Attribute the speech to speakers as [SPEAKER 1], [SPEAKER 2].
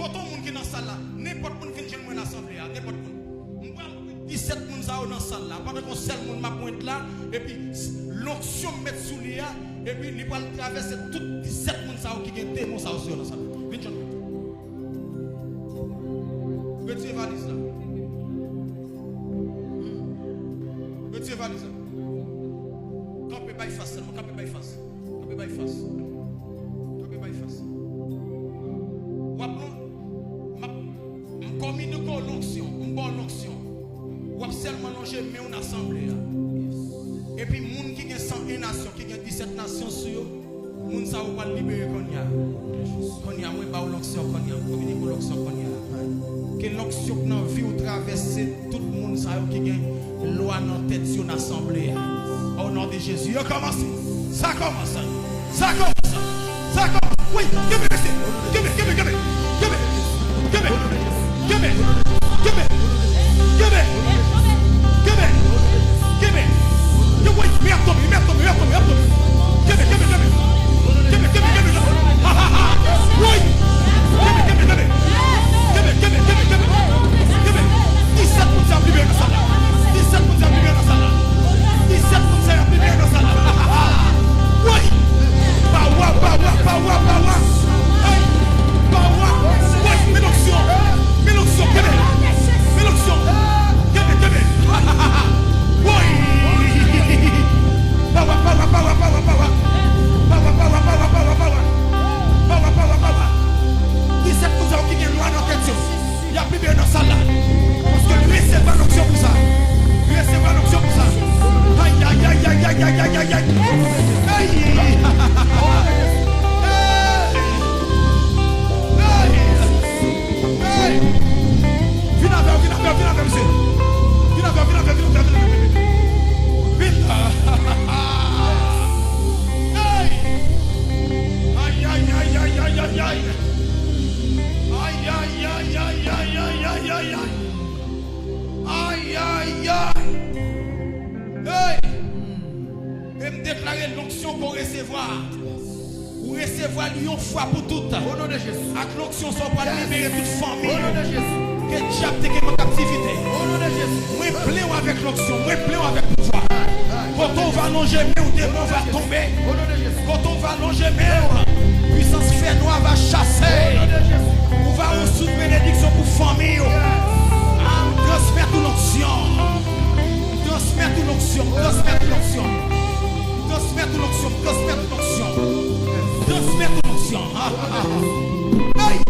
[SPEAKER 1] Quand on monde qui dans salle là, n'importe qui vient joindre moi dans l'assemblée, n'importe qui. 17 personnes dans la salle là, pendant qu'on seul monde m'a pointe là, et puis l'onction met sous lui, et puis il va traverser toutes 17 personnes qui ont démon ça aussi dans la salle. Viens joindre. Retirez valise là. Retirez valise là. Campez by face seulement, campez by face. Campez by face. Campez by face. Comme une l'onction, une bonne onction. Ou seulement longer mais on assemblée. Et puis moun qui a 101 nations, qui a 17 nations sur moun ça va libérer konya. Konya moi ba l'onction konya, communique l'onction konya. Que l'onction dans vie ou traverser tout le monde ça qui a loi dans tête sur l'assemblée. Au nom de Jésus, ça commence. Ça commence. Ça commence. Ça commence. Oui, give me. You wait, me up to me. Give me. Ha ha ha. Wait. Give me. 17 pour libérer dans ça là. 17 pour libérer dans ça là. 17 pour libérer dans ça là. Oui. Power. Hey. Power. Oui, l'onction. Give me. Oui. Power. Power. 17 pour qui vient loin dans tête. Il y a plus bien dans ça là. Parce que lui c'est pas l'option pour ça. Aïe. Viens avec monsieur. Viens avec. Et me déclarer l'onction qu'on recevoir. Ou recevoir une fois pour toutes. Au nom de Jésus. Avec l'onction, ça va libérer toute famille. Au nom de Jésus. Que diable te en captivité. Au nom de Jésus. Moi, plein avec l'onction. Moi, plein avec le pouvoir. Quand on va longer, mais le démon va tomber. Au nom de Jésus. Quand on va longer, mais puissance fait noire va chasser.